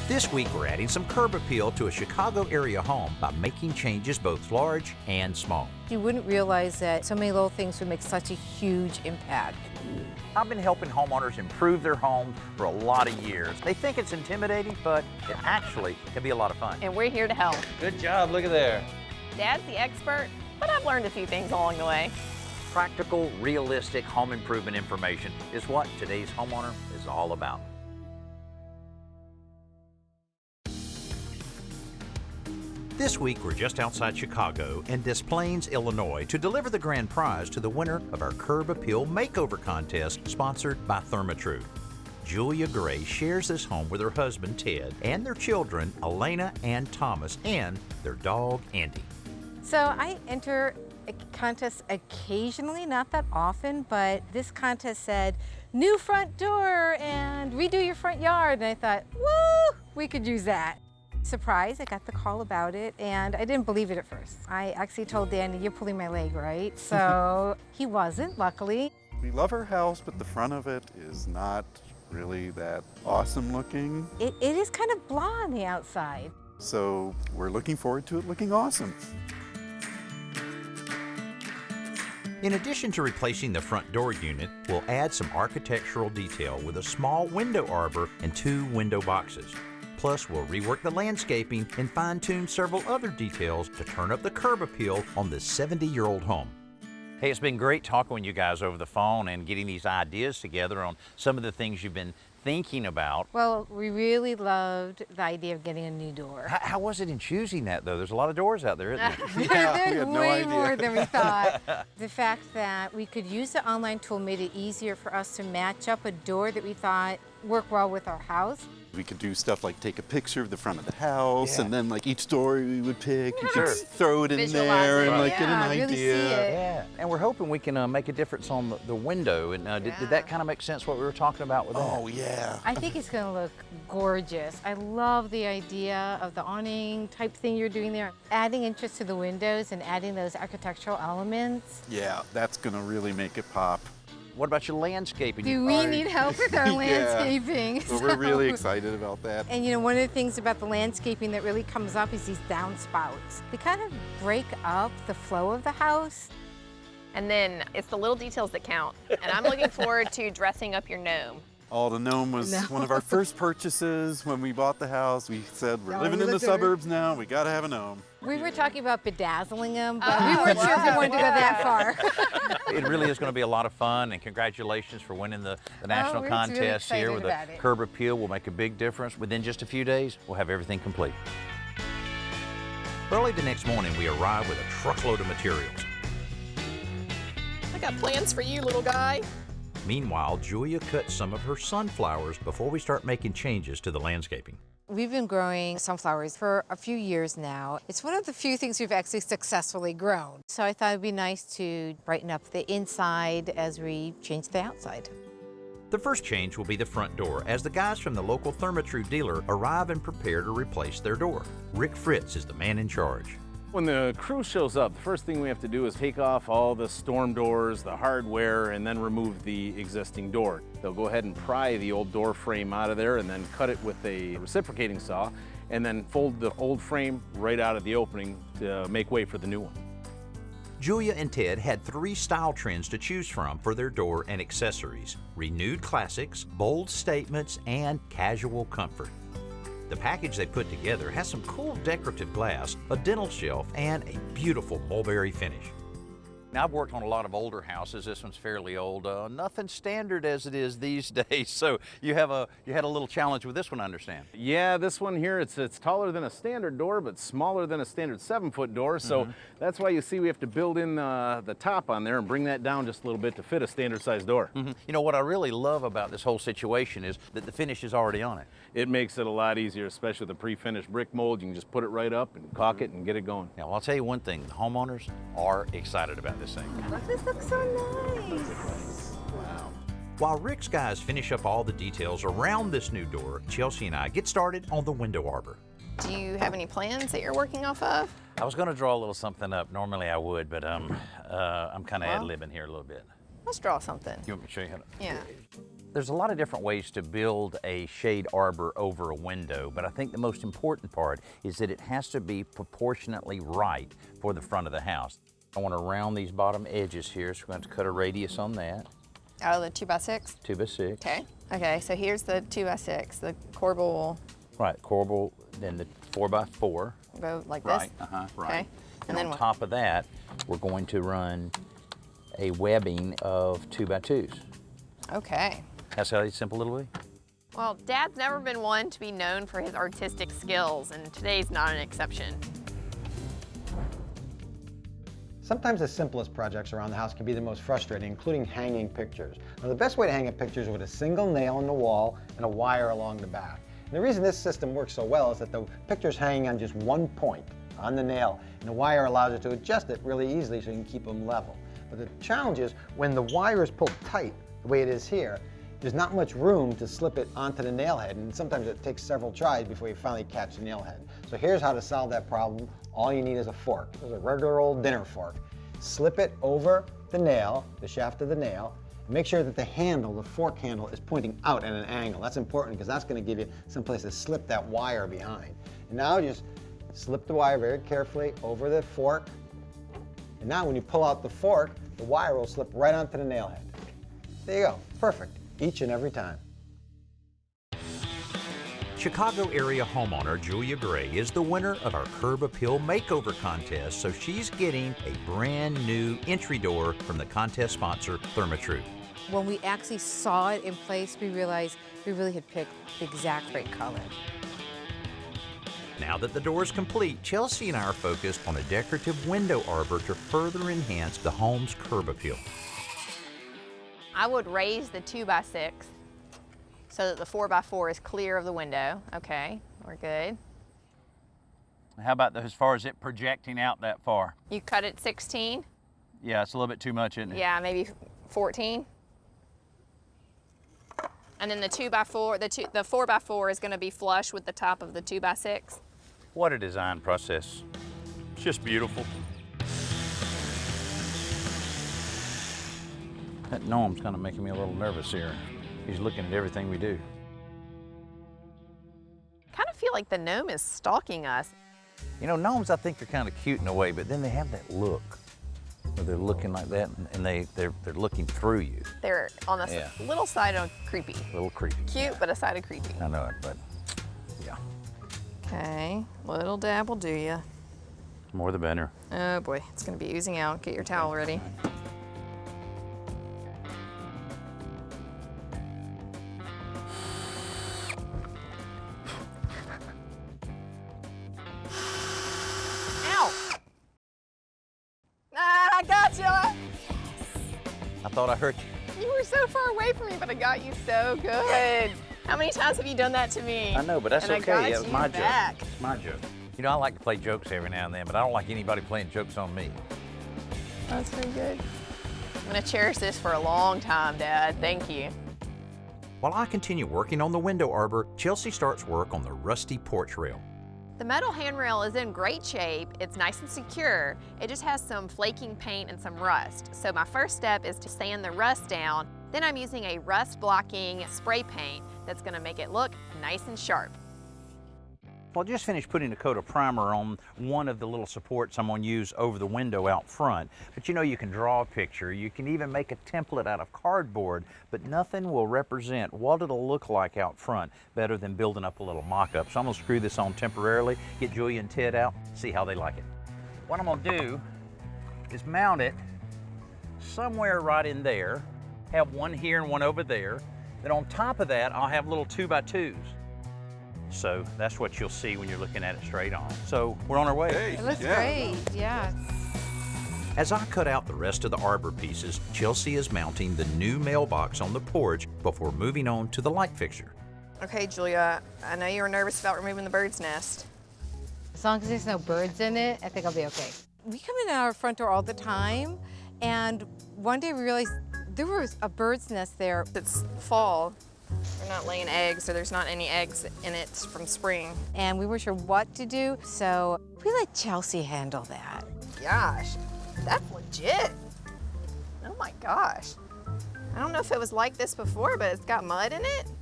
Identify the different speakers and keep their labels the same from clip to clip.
Speaker 1: This week, we're adding some curb appeal to a Chicago area home by making changes both large and small.
Speaker 2: You wouldn't realize that so many little things would make such a huge impact.
Speaker 1: I've been helping homeowners improve their homes for a lot of years. They think it's intimidating, but it actually can be a lot of fun.
Speaker 3: And we're here to help.
Speaker 4: Good job, look at there.
Speaker 3: Dad's the expert, but I've learned a few things along the way.
Speaker 1: Practical, realistic home improvement information is what today's homeowner is all about. This week, we're just outside Chicago in Des Plaines, Illinois, to deliver the grand prize to the winner of our Curb Appeal Makeover Contest, sponsored by Therma-Tru. Julia Gray shares this home with her husband, Ted, and their children, Elena and Thomas, and their dog, Andy.
Speaker 2: So I enter a contest occasionally, not that often, but this contest said, new front door and redo your front yard. And I thought, woo, we could use that. Surprise, I got the call about it, and I didn't believe it at first. I actually told Danny, you're pulling my leg, right? So he wasn't, luckily.
Speaker 5: We love our house, but the front of it is not really that awesome looking.
Speaker 2: It is kind of blah on the outside.
Speaker 5: So we're looking forward to it looking awesome.
Speaker 1: In addition to replacing the front door unit, we'll add some architectural detail with a small window arbor and 2 window boxes. Plus, we'll rework the landscaping and fine-tune several other details to turn up the curb appeal on this 70-year-old home. Hey, it's been great talking with you guys over the phone and getting these ideas together on some of the things you've been thinking about.
Speaker 2: Well, we really loved the idea of getting a new door.
Speaker 1: How was it in choosing that, though? There's a lot of doors out there, isn't there?
Speaker 5: Yeah, we
Speaker 2: There's
Speaker 5: had no
Speaker 2: way
Speaker 5: idea.
Speaker 2: more than we thought. The fact that we could use the online tool made it easier for us to match up a door that we thought worked well with our house.
Speaker 5: We could do stuff like take a picture of the front of the house,
Speaker 1: Yeah.
Speaker 5: and then like each door we would pick, you
Speaker 1: Sure.
Speaker 5: could throw it in
Speaker 3: Visualize
Speaker 5: there
Speaker 3: it,
Speaker 5: and like
Speaker 3: yeah.
Speaker 5: get an
Speaker 2: Really see
Speaker 5: idea.
Speaker 2: it.
Speaker 1: Yeah, and we're hoping we can make a difference on the window. And did that kind of make sense, what we were talking about with that?
Speaker 5: Oh yeah.
Speaker 2: I think it's gonna look gorgeous. I love the idea of the awning type thing you're doing there. Adding interest to the windows and adding those architectural elements.
Speaker 5: Yeah, that's gonna really make it pop.
Speaker 1: What about your landscaping?
Speaker 2: Do we need help with our
Speaker 5: Yeah.
Speaker 2: landscaping?
Speaker 5: So we're really excited about that.
Speaker 2: And you know, one of the things about the landscaping that really comes up is these downspouts. They kind of break up the flow of the house.
Speaker 3: And then it's the little details that count. And I'm looking forward to dressing up your gnome.
Speaker 5: Oh, the gnome was one of our first purchases when we bought the house. We said, we're
Speaker 2: Oh,
Speaker 5: living
Speaker 2: we
Speaker 5: in the
Speaker 2: looked over-
Speaker 5: suburbs now, we gotta have a gnome.
Speaker 2: We were talking about bedazzling them, but we weren't sure if we wanted to go that far.
Speaker 1: It really is going to be a lot of fun, and congratulations for winning the national
Speaker 2: we're really
Speaker 1: contest here
Speaker 2: excited
Speaker 1: with the
Speaker 2: about it.
Speaker 1: curb appeal. Will make a big difference. Within just a few days, we'll have everything complete. Early the next morning, we arrive with a truckload of materials.
Speaker 3: I got plans for you, little guy.
Speaker 1: Meanwhile, Julia cuts some of her sunflowers before we start making changes to the landscaping.
Speaker 2: We've been growing sunflowers for a few years now. It's one of the few things we've actually successfully grown. So I thought it'd be nice to brighten up the inside as we change the outside.
Speaker 1: The first change will be the front door, as the guys from the local Therma-Tru dealer arrive and prepare to replace their door. Rick Fritz is the man in charge.
Speaker 4: When the crew shows up, the first thing we have to do is take off all the storm doors, the hardware, and then remove the existing door. They'll go ahead and pry the old door frame out of there and then cut it with a reciprocating saw, and then fold the old frame right out of the opening to make way for the new one.
Speaker 1: Julia and Ted had 3 style trends to choose from for their door and accessories: renewed classics, bold statements, and casual comfort. The package they put together has some cool decorative glass, a dental shelf, and a beautiful mulberry finish. Now, I've worked on a lot of older houses. This one's fairly old. Nothing standard as it is these days. So you had a little challenge with this one, I understand.
Speaker 4: Yeah, this one here, it's taller than a standard door, but smaller than a standard 7-foot door. So that's why you see we have to build in the top on there and bring that down just a little bit to fit a standard sized door.
Speaker 1: You know, what I really love about this whole situation is that the finish is already on it.
Speaker 4: It makes it a lot easier, especially with the pre-finished brick mold. You can just put it right up and caulk it and get it going.
Speaker 1: Now, I'll tell you one thing, the homeowners are excited about this thing.
Speaker 2: This looks so nice.
Speaker 1: Wow. While Rick's guys finish up all the details around this new door, Chelsea and I get started on the window arbor.
Speaker 3: Do you have any plans that you're working off of?
Speaker 1: I was going to draw a little something up. Normally I would, but I'm kind of
Speaker 3: Well.
Speaker 1: ad-libbing here a little bit.
Speaker 3: Let's draw something.
Speaker 1: You want me to show you how to?
Speaker 3: Yeah.
Speaker 1: There's a lot of different ways to build a shade arbor over a window, but I think the most important part is that it has to be proportionately right for the front of the house. I want to round these bottom edges here, so we're going to cut a radius on that.
Speaker 3: Oh, the 2x6?
Speaker 1: 2x6.
Speaker 3: Okay. Okay, so here's the 2x6, the corbel.
Speaker 1: Right, corbel, then the 4x4.
Speaker 3: Go like
Speaker 1: Right,
Speaker 3: this?
Speaker 1: right.
Speaker 3: Okay.
Speaker 1: And
Speaker 3: then
Speaker 1: on
Speaker 3: what?
Speaker 1: top of that, we're going to run a webbing of 2x2s.
Speaker 3: Okay.
Speaker 1: That's how simple it'll be.
Speaker 3: Well, Dad's never been one to be known for his artistic skills, and today's not an exception.
Speaker 6: Sometimes the simplest projects around the house can be the most frustrating, including hanging pictures. Now, the best way to hang a picture is with a single nail in the wall and a wire along the back. And the reason this system works so well is that the picture's hanging on just one point on the nail, and the wire allows you to adjust it really easily so you can keep them level. But the challenge is when the wire is pulled tight, the way it is here, there's not much room to slip it onto the nail head, and sometimes it takes several tries before you finally catch the nail head. So here's how to solve that problem. All you need is a fork. This is a regular old dinner fork. Slip it over the nail, the shaft of the nail, and make sure that the handle, the fork handle, is pointing out at an angle. That's important because that's going to give you some place to slip that wire behind. And now just slip the wire very carefully over the fork. And now when you pull out the fork, the wire will slip right onto the nail head. There you go. Perfect. Each and every time.
Speaker 1: Chicago area homeowner Julia Gray is the winner of our Curb Appeal Makeover Contest, so she's getting a brand new entry door from the contest sponsor, Therma-Tru.
Speaker 2: When we actually saw it in place, we realized we really had picked the exact right color.
Speaker 1: Now that the door is complete, Chelsea and I are focused on a decorative window arbor to further enhance the home's curb appeal.
Speaker 3: I would raise the 2x6 so that the 4x4 is clear of the window. Okay, we're good.
Speaker 7: How about as far as it projecting out that far?
Speaker 3: You cut it 16?
Speaker 7: Yeah, it's a little bit too much, isn't it?
Speaker 3: Yeah, maybe 14. And then the 2x4, the 4x4 is going to be flush with the top of the 2x6.
Speaker 7: What a design process. It's just beautiful.
Speaker 1: That gnome's kind of making me a little nervous here. He's looking at everything we do.
Speaker 3: Kind of feel like the gnome is stalking us.
Speaker 1: You know, gnomes I think are kind of cute in a way, but then they have that look where they're looking like that and they're looking through you.
Speaker 3: They're on the
Speaker 1: Yeah.
Speaker 3: little side of creepy.
Speaker 1: A little creepy.
Speaker 3: Cute, but a side of creepy.
Speaker 1: I know it, but yeah.
Speaker 3: Okay, little dab will do ya.
Speaker 1: More the better.
Speaker 3: Oh boy, it's gonna be oozing out. Get your towel ready. Ow! Ah, I got ya!
Speaker 1: I thought I hurt you.
Speaker 3: You were so far away from me, but I got you so good. How many times have you done that to me?
Speaker 1: I know, but that's
Speaker 3: And
Speaker 1: okay.
Speaker 3: I got
Speaker 1: That was
Speaker 3: you
Speaker 1: my
Speaker 3: back.
Speaker 1: joke. It's my joke. You know, I like to play jokes every now and then, but I don't like anybody playing jokes on me.
Speaker 3: That's pretty good. I'm gonna cherish this for a long time, Dad. Thank you.
Speaker 1: While I continue working on the window arbor, Chelsea starts work on the rusty porch rail.
Speaker 3: The metal handrail is in great shape. It's nice and secure. It just has some flaking paint and some rust. So my first step is to sand the rust down. Then I'm using a rust blocking spray paint that's gonna make it look nice and sharp.
Speaker 1: Well, I just finished putting a coat of primer on one of the little supports I'm going to use over the window out front. But you know, you can draw a picture, you can even make a template out of cardboard, but nothing will represent what it'll look like out front better than building up a little mock-up. So I'm going to screw this on temporarily, get Julia and Ted out, see how they like it. What I'm going to do is mount it somewhere right in there, have one here and one over there. Then on top of that, I'll have little 2x2s. So that's what you'll see when you're looking at it straight on. So we're on our way.
Speaker 5: Hey,
Speaker 2: It looks
Speaker 5: yeah.
Speaker 2: great, yeah.
Speaker 1: As I cut out the rest of the arbor pieces, Chelsea is mounting the new mailbox on the porch before moving on to the light fixture.
Speaker 3: Okay, Julia, I know you were nervous about removing the bird's nest.
Speaker 2: As long as there's no birds in it, I think I'll be okay. We come in our front door all the time, and one day we realized there was a bird's nest there. It's fall. They're not laying eggs, so there's not any eggs in it from spring. And we weren't sure what to do, so we let Chelsea handle that. Gosh, that's legit. Oh my gosh.
Speaker 3: I don't know if it was like this before, but it's got mud in it,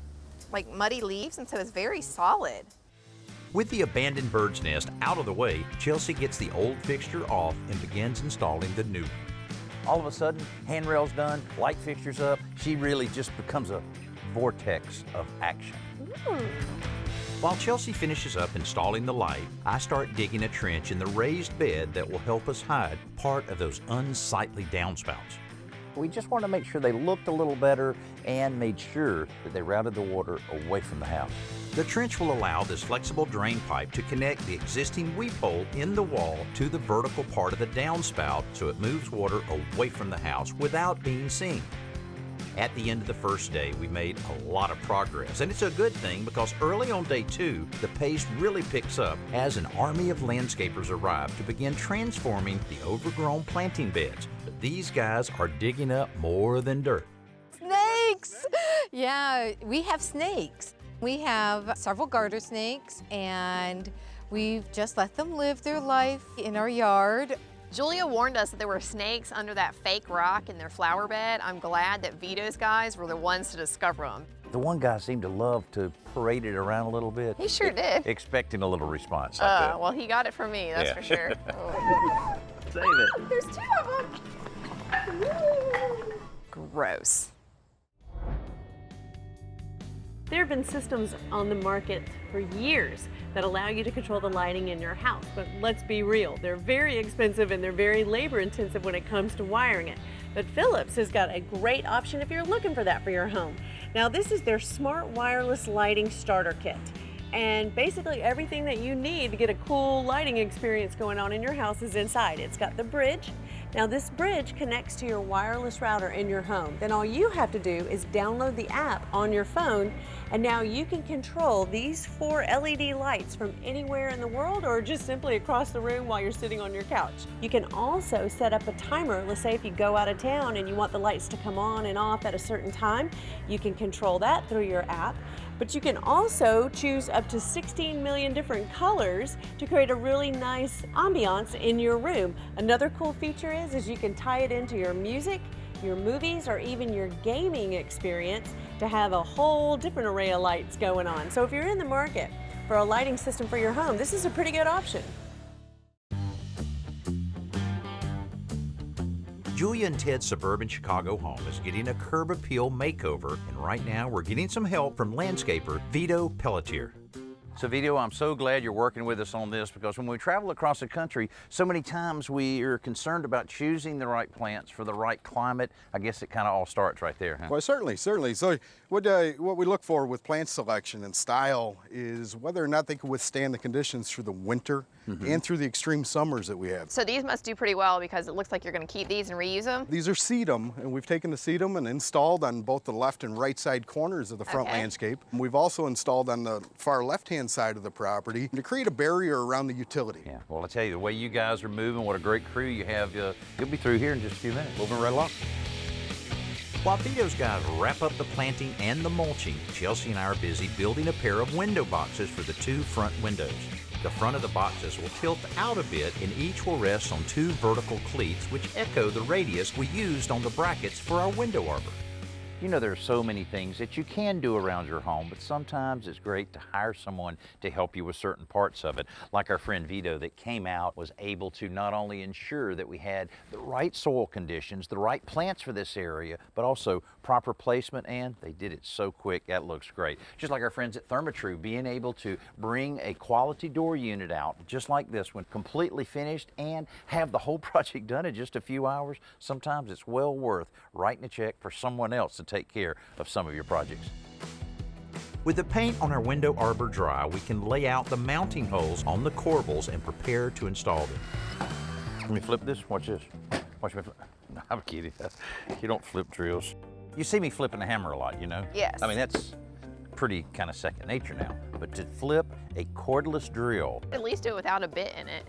Speaker 3: like muddy leaves, and so it's very solid.
Speaker 1: With the abandoned bird's nest out of the way, Chelsea gets the old fixture off and begins installing the new one.
Speaker 7: All of a sudden, handrail's done, light fixture's up. She really just becomes a vortex of action.
Speaker 1: While Chelsea finishes up installing the light, I start digging a trench in the raised bed that will help us hide part of those unsightly downspouts.
Speaker 7: We just wanted to make sure they looked a little better and made sure that they routed the water away from the house.
Speaker 1: The trench will allow this flexible drain pipe to connect the existing weep hole in the wall to the vertical part of the downspout so it moves water away from the house without being seen. At the end of the first day, we made a lot of progress, and it's a good thing because early on day 2, the pace really picks up as an army of landscapers arrive to begin transforming the overgrown planting beds. But these guys are digging up more than dirt.
Speaker 2: Snakes! Yeah, we have snakes. We have several garter snakes, and we've just let them live their life in our yard.
Speaker 3: Julia warned us that there were snakes under that fake rock in their flower bed. I'm glad that Vito's guys were the ones to discover them.
Speaker 7: The one guy seemed to love to parade it around a little bit.
Speaker 3: He sure did.
Speaker 7: Expecting a little response like that.
Speaker 3: Well, he got it from me, that's
Speaker 7: Yeah.
Speaker 3: for sure.
Speaker 7: Save it.
Speaker 3: There's 2 of them. Gross.
Speaker 8: There have been systems on the market for years that allow you to control the lighting in your house, but let's be real, they're very expensive and they're very labor intensive when it comes to wiring it. But Phillips has got a great option if you're looking for that for your home. Now this is their smart wireless lighting starter kit. And basically everything that you need to get a cool lighting experience going on in your house is inside. It's got the bridge. Now this bridge connects to your wireless router in your home. Then all you have to do is download the app on your phone, and now you can control these 4 LED lights from anywhere in the world or just simply across the room while you're sitting on your couch. You can also set up a timer. Let's say if you go out of town and you want the lights to come on and off at a certain time, you can control that through your app. But you can also choose up to 16 million different colors to create a really nice ambiance in your room. Another cool feature is you can tie it into your music, your movies, or even your gaming experience to have a whole different array of lights going on. So if you're in the market for a lighting system for your home, this is a pretty good option.
Speaker 1: Julia and Ted's suburban Chicago home is getting a curb appeal makeover, and right now we're getting some help from landscaper Vito Pelletier.
Speaker 7: So Vito, I'm so glad you're working with us on this, because when we travel across the country, so many times we are concerned about choosing the right plants for the right climate. I guess it kind of all starts right there, huh?
Speaker 9: Well, certainly. So what we look for with plant selection and style is whether or not they can withstand the conditions through the winter and through the extreme summers that we have.
Speaker 3: So these must do pretty well because it looks like you're going to keep these and reuse them.
Speaker 9: These are sedum, and we've taken the sedum and installed on both the left and right side corners of the front landscape. We've also installed on the far left-hand side of the property to create a barrier around the utility.
Speaker 7: Yeah, well, I tell you, the way you guys are moving, what a great crew you have. You'll be through here in just a few minutes.
Speaker 9: Moving right along.
Speaker 1: While Vito's guys wrap up the planting and the mulching, Chelsea and I are busy building a pair of window boxes for the 2 front windows. The front of the boxes will tilt out a bit, and each will rest on 2 vertical cleats which echo the radius we used on the brackets for our window arbor.
Speaker 7: You know, there are so many things that you can do around your home, but sometimes it's great to hire someone to help you with certain parts of it. Like our friend Vito that came out, was able to not only ensure that we had the right soil conditions, the right plants for this area, but also proper placement, and they did it so quick, that looks great. Just like our friends at Therma-Tru, being able to bring a quality door unit out, just like this one, completely finished, and have the whole project done in just a few hours. Sometimes it's well worth writing a check for someone else to take care of some of your projects.
Speaker 1: With the paint on our window arbor dry, we can lay out the mounting holes on the corbels and prepare to install them.
Speaker 7: Let me flip this. Watch this. Watch me flip. No, I'm kidding. You don't flip drills. You see me flipping a hammer a lot, you know?
Speaker 3: Yes.
Speaker 7: I mean, that's pretty kind of second nature now. But to flip a cordless drill.
Speaker 3: At least do it without a bit in it.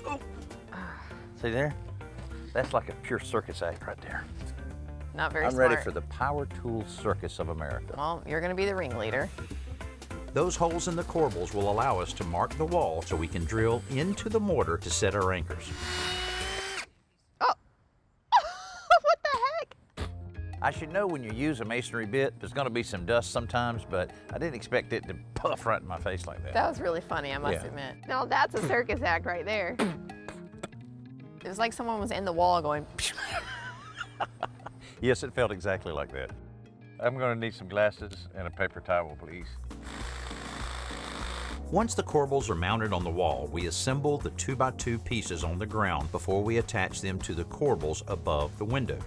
Speaker 7: Oh. See there? That's like a pure circus act right there.
Speaker 3: Not very
Speaker 7: I'm
Speaker 3: smart.
Speaker 7: ready for the power tool circus of America.
Speaker 3: Well, you're going to be the ringleader.
Speaker 1: Those holes in the corbels will allow us to mark the wall so we can drill into the mortar to set our anchors.
Speaker 3: Oh! What the heck?
Speaker 7: I should know when you use a masonry bit, there's gonna be some dust sometimes, but I didn't expect it to puff right in my face like that.
Speaker 3: That was really funny, I must admit. Now that's a circus act right there. It was like someone was in the wall going,
Speaker 7: Yes, it felt exactly like that. I'm gonna need some glasses and a paper towel, please.
Speaker 1: Once the corbels are mounted on the wall, we assemble the 2x2 pieces on the ground before we attach them to the corbels above the window.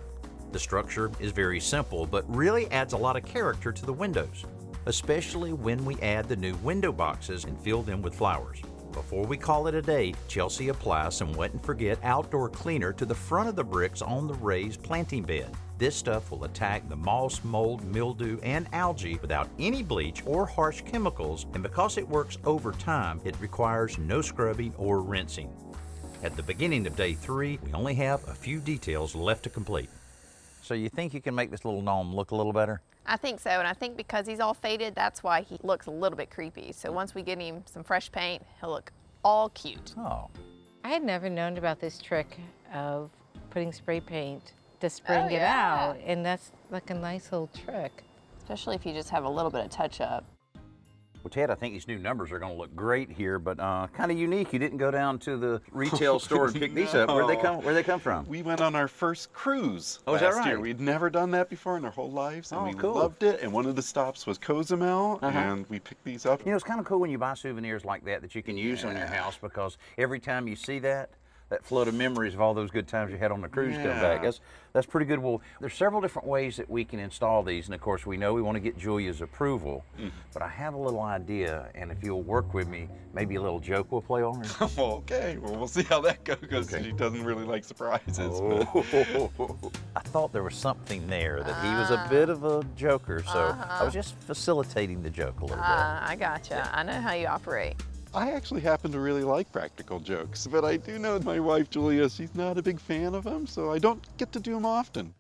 Speaker 1: The structure is very simple, but really adds a lot of character to the windows, especially when we add the new window boxes and fill them with flowers. Before we call it a day, Chelsea applies some wet and forget outdoor cleaner to the front of the bricks on the raised planting bed. This stuff will attack the moss, mold, mildew, and algae without any bleach or harsh chemicals, and because it works over time, it requires no scrubbing or rinsing. At the beginning of day 3, we only have a few details left to complete.
Speaker 7: So you think you can make this little gnome look a little better?
Speaker 3: I think so, and I think because he's all faded, that's why he looks a little bit creepy. So once we get him some fresh paint, he'll look all cute.
Speaker 7: Oh.
Speaker 2: I had never known about this trick of putting spray paint to spring it out, and that's like a nice little trick.
Speaker 3: Especially if you just have a little bit of touch up.
Speaker 7: Well, Ted, I think these new numbers are going to look great here, but kind of unique. You didn't go down to the retail store and pick these up. Where'd they come from?
Speaker 5: We went on our first cruise
Speaker 7: Oh, is that
Speaker 5: last year.
Speaker 7: right?
Speaker 5: We'd never done that before in our whole lives, and
Speaker 7: Oh,
Speaker 5: we
Speaker 7: cool.
Speaker 5: loved it. And one of the stops was Cozumel, and we picked these up.
Speaker 7: You know, it's kind of cool when you buy souvenirs like that you can use on your house, because every time you see that flood of memories of all those good times you had on the cruise come back. That's pretty good. Well, there's several different ways that we can install these, and of course we know we want to get Julia's approval, but I have a little idea, and if you'll work with me, maybe a little joke we'll play on her.
Speaker 5: Okay, well, we'll see how that goes, because she doesn't really like surprises.
Speaker 7: I thought there was something there, that he was a bit of a joker, so I was just facilitating the joke a little bit.
Speaker 3: I gotcha. I know how you operate.
Speaker 5: I actually happen to really like practical jokes, but I do know my wife, Julia, she's not a big fan of them, so I don't get to do them often.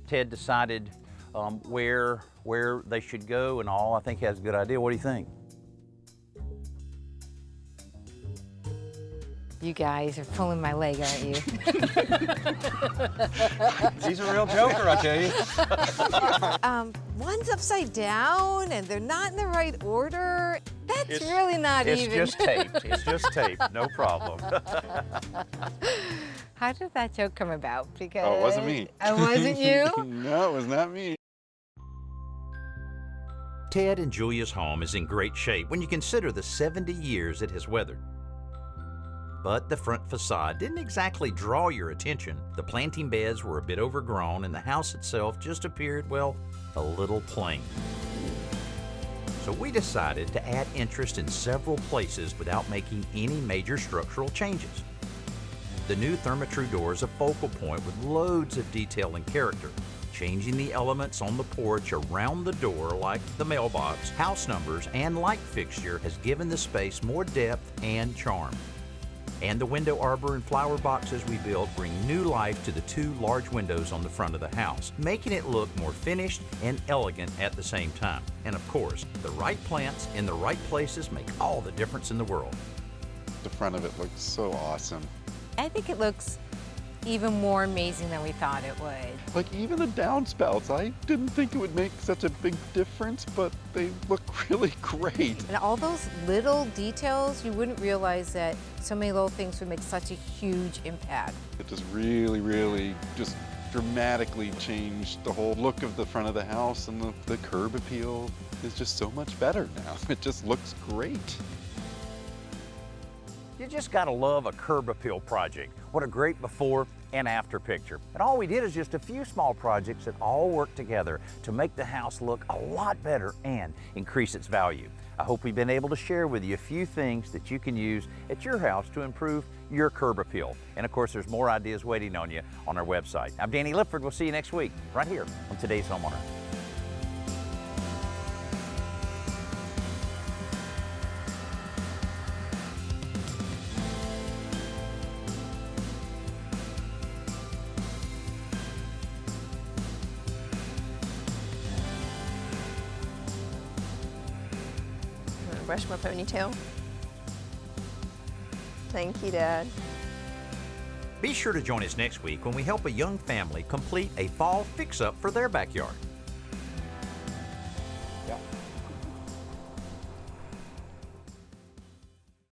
Speaker 7: Ted decided where they should go and all. I think he has a good idea. What do you think?
Speaker 2: You guys are pulling my leg, aren't you?
Speaker 6: He's a real joker, I tell you.
Speaker 2: One's upside down and they're not in the right order. That's really not even.
Speaker 7: It's just taped. It's just taped. No problem.
Speaker 2: How did that joke come about? Because
Speaker 5: Oh, it wasn't me.
Speaker 2: It wasn't you?
Speaker 5: No, it was not me.
Speaker 1: Ted and Julia's home is in great shape when you consider the 70 years it has weathered. But the front facade didn't exactly draw your attention. The planting beds were a bit overgrown, and the house itself just appeared, well, a little plain. So we decided to add interest in several places without making any major structural changes. The new Therma-Tru door is a focal point with loads of detail and character. Changing the elements on the porch around the door, like the mailbox, house numbers, and light fixture, has given the space more depth and charm. And the window arbor and flower boxes we built bring new life to the 2 large windows on the front of the house, making it look more finished and elegant at the same time. And of course, the right plants in the right places make all the difference in the world.
Speaker 5: The front of it looks so awesome.
Speaker 2: I think it looks even more amazing than we thought it would.
Speaker 5: Like even the downspouts, I didn't think it would make such a big difference, but they look really great.
Speaker 2: And all those little details, you wouldn't realize that so many little things would make such a huge impact.
Speaker 5: It just really just dramatically changed the whole look of the front of the house, and the curb appeal is just so much better now. It just looks great.
Speaker 7: You just gotta love a curb appeal project. What a great before and after picture. And all we did is just a few small projects that all work together to make the house look a lot better and increase its value. I hope we've been able to share with you a few things that you can use at your house to improve your curb appeal. And of course, there's more ideas waiting on you on our website. I'm Danny Lipford. We'll see you next week, right here on Today's Homeowner.
Speaker 3: Brush my ponytail. Thank you, Dad.
Speaker 1: Be sure to join us next week when we help a young family complete a fall fix-up for their backyard.